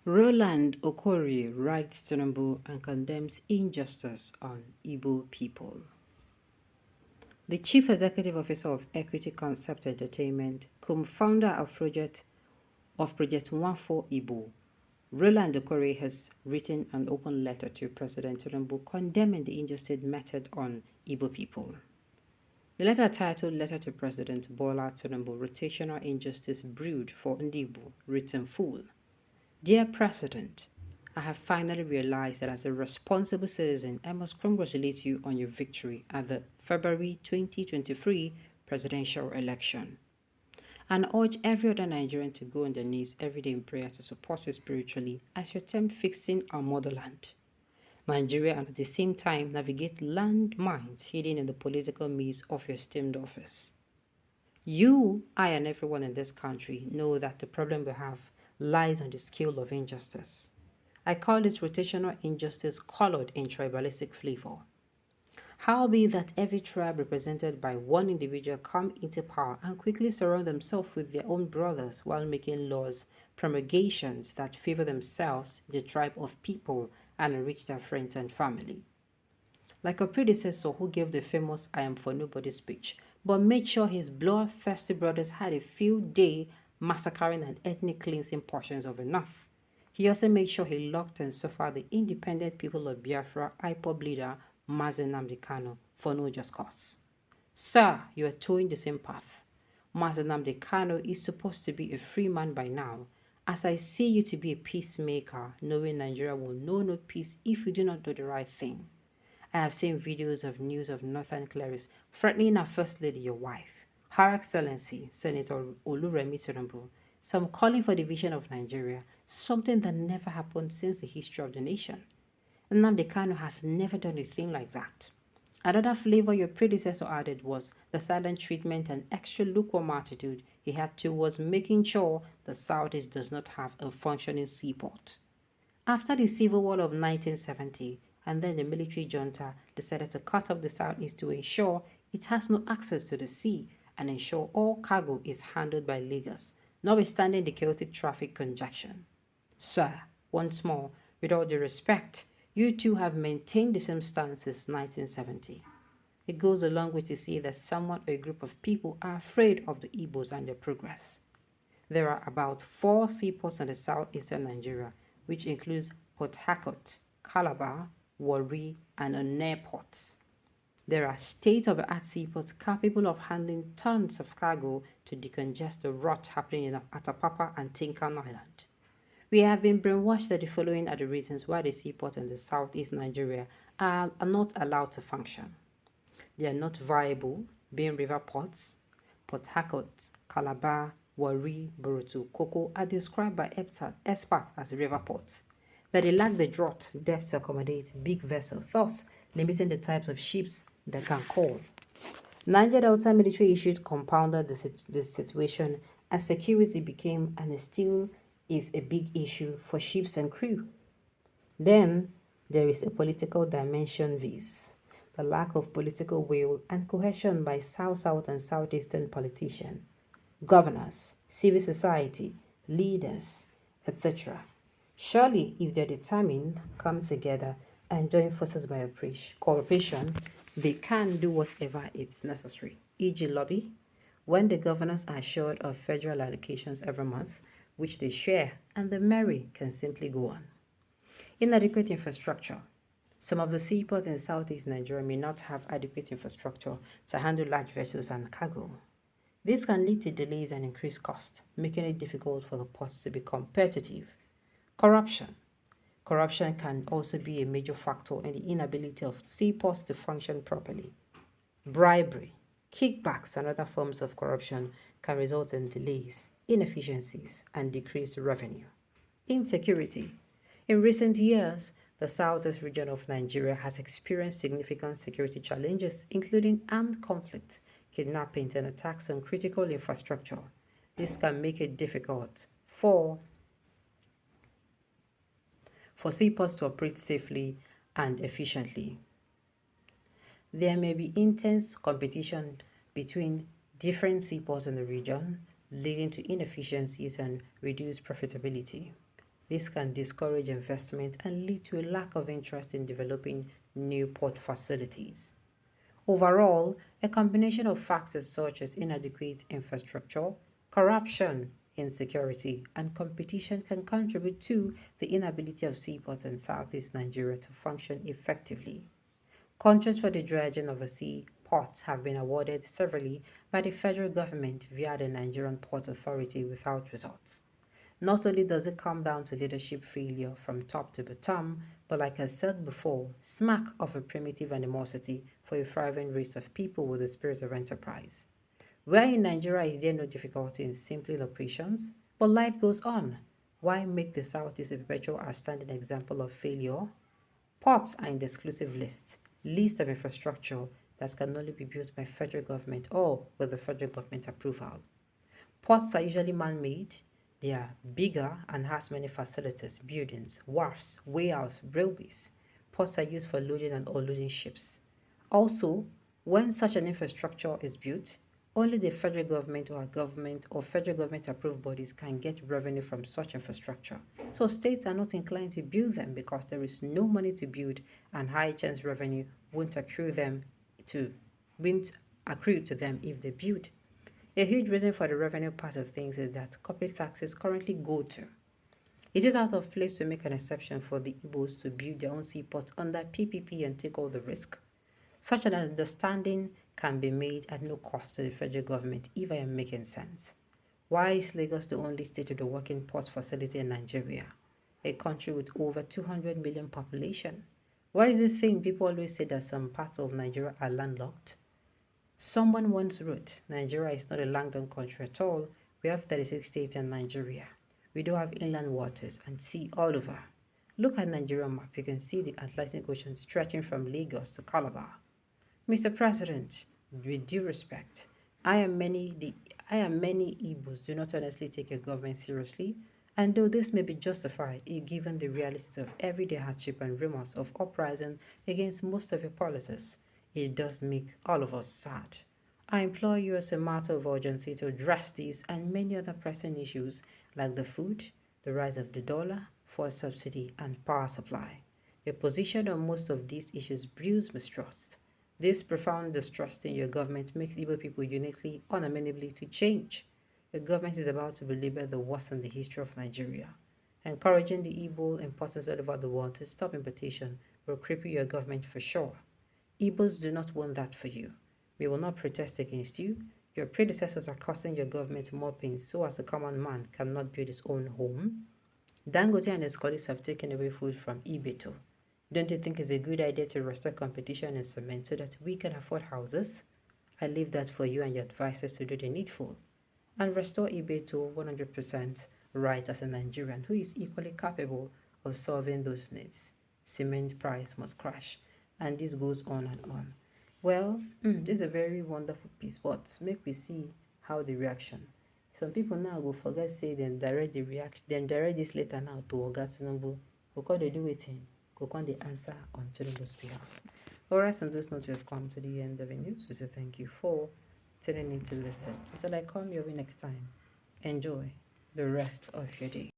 Roland Okorie writes Tinubu and condemns injustice on Igbo people. The Chief Executive Officer of Equity Concept Entertainment, co-founder of Project 14 Igbo, Roland Okorie has written an open letter to President Tinubu condemning the injustice meted on Igbo people. The letter titled Letter to President Bola Tinubu, Rotational Injustice Brewed for Ndigbo, written full. Dear President, I have finally realized that as a responsible citizen, I must congratulate you on your victory at the February 2023 presidential election and urge every other Nigerian to go on their knees every day in prayer to support you spiritually as you attempt fixing our motherland, Nigeria, and at the same time navigate landmines hidden in the political maze of your esteemed office. You, I, and everyone in this country know that the problem we have lies on the scale of injustice. I call this rotational injustice colored in tribalistic flavor. How be that every tribe represented by one individual come into power and quickly surround themselves with their own brothers while making laws, promulgations that favor themselves, the tribe of people, and enrich their friends and family. Like a predecessor who gave the famous I am for nobody speech, but made sure his bloodthirsty brothers had a field day massacring and ethnic cleansing portions of the north. He also made sure he locked and suffered the independent people of Biafra IPOB leader Mazen Nnamdi Kanu for no just cause. Sir, you are towing the same path. Mazen Nnamdi Kanu is supposed to be a free man by now, as I see you to be a peacemaker, knowing Nigeria will know no peace if you do not do the right thing. I have seen videos of news of Northern clerics threatening our First Lady, your wife, Her Excellency, Senator Oluremi Tinubu, some calling for division of Nigeria, something that never happened since the history of the nation. Nnamdi Kanu has never done a thing like that. Another flavor your predecessor added was the silent treatment and extra lukewarm attitude he had towards making sure the Southeast does not have a functioning seaport. After the Civil War of 1970, and then the military junta decided to cut off the Southeast to ensure it has no access to the sea and ensure all cargo is handled by Lagos, notwithstanding the chaotic traffic congestion. Sir, once more, with all due respect, you two have maintained the same stance since 1970. It goes a long way to see that someone or a group of people are afraid of the Igbos and their progress. There are about 4 seaports in the southeastern Nigeria, which includes Port Harcourt, Calabar, Warri, and Onne ports. There are state-of-the-art seaports capable of handling tons of cargo to decongest the rot happening in Atapapa and Tinkan Island. We have been brainwashed that the following are the reasons why the seaports in the southeast Nigeria are not allowed to function. They are not viable, being river ports. Port Harcourt, Calabar, Warri, Borotu, Koko are described by experts as river ports. That they lack the draught depth to accommodate big vessels, thus limiting the types of ships that can call. Niger Delta military issues compounded the situation as security became and still is a big issue for ships and crew. Then there is a political dimension this. The lack of political will and cohesion by South and Southeastern politicians, governors, civil society, leaders, etc. Surely, if they're determined, come together and join forces by cooperation, they can do whatever is necessary, e.g. lobby, when the governors are assured of federal allocations every month, which they share, and the merry can simply go on. Inadequate infrastructure. Some of the seaports in southeast Nigeria may not have adequate infrastructure to handle large vessels and cargo. This can lead to delays and increased costs, making it difficult for the ports to be competitive. Corruption. Corruption can also be a major factor in the inability of seaports to function properly. Bribery, kickbacks, and other forms of corruption can result in delays, inefficiencies, and decreased revenue. Insecurity. In recent years, the southeast region of Nigeria has experienced significant security challenges, including armed conflict, kidnapping, and attacks on critical infrastructure. This can make it difficult for seaports to operate safely and efficiently. There may be intense competition between different seaports in the region, leading to inefficiencies and reduced profitability. This can discourage investment and lead to a lack of interest in developing new port facilities. Overall, a combination of factors such as inadequate infrastructure, corruption, insecurity, and competition can contribute to the inability of seaports in southeast Nigeria to function effectively. Contracts for the dredging of a seaport have been awarded severally by the federal government via the Nigerian Port Authority without results. Not only does it come down to leadership failure from top to bottom, but like I said before, smack of a primitive animosity for a thriving race of people with a spirit of enterprise. Where in Nigeria is there no difficulty in simple operations, but life goes on? Why make the Southeast a perpetual outstanding example of failure? Ports are in the exclusive list of infrastructure that can only be built by federal government or with the federal government approval. Ports are usually man-made. They are bigger and has many facilities, buildings, wharfs, warehouses, railways. Ports are used for loading and unloading ships. Also, when such an infrastructure is built, only the federal government or federal government approved bodies can get revenue from such infrastructure. So states are not inclined to build them because there is no money to build and high chance revenue won't accrue to them if they build. A huge reason for the revenue part of things is that corporate taxes currently go to. It is out of place to make an exception for the Igbos to build their own seaports under PPP and take all the risk. Such an understanding can be made at no cost to the federal government, if I am making sense. Why is Lagos the only state with a working port facility in Nigeria, a country with over 200 million population? Why is it thing people always say that some parts of Nigeria are landlocked? Someone once wrote, Nigeria is not a landlocked country at all. We have 36 states in Nigeria. We do have inland waters and sea all over. Look at Nigerian map. You can see the Atlantic Ocean stretching from Lagos to Calabar. Mr. President, with due respect, I am many Igbos do not honestly take your government seriously, and though this may be justified given the realities of everyday hardship and rumors of uprising against most of your policies, it does make all of us sad. I implore you as a matter of urgency to address these and many other pressing issues like the food, the rise of the dollar, fuel subsidy, and power supply. Your position on most of these issues brews mistrust. This profound distrust in your government makes Igbo people uniquely unamenable to change. Your government is about to be labeled the worst in the history of Nigeria. Encouraging the Igbo importers all over the world to stop importation will cripple your government for sure. Igbos do not want that for you. We will not protest against you. Your predecessors are causing your government more pains so as a common man cannot build his own home. Dangote and his colleagues have taken away food from Ibeto. Don't you think it's a good idea to restore competition in cement so that we can afford houses? I leave that for you and your advisors to do the needful. And restore eBay to 100% right as a Nigerian who is equally capable of solving those needs. Cement price must crash. And this goes on and on. Well, this is a very wonderful piece, but make we see how the reaction. Some people now go forget say them direct the reaction, then direct this letter now to Oga Tinubu because they do it in. Go on the answer on Tinubu's behalf. Alright, on those notes, we have come to the end of the news. We say thank you for tuning in to listen. Until I come your way next time, enjoy the rest of your day.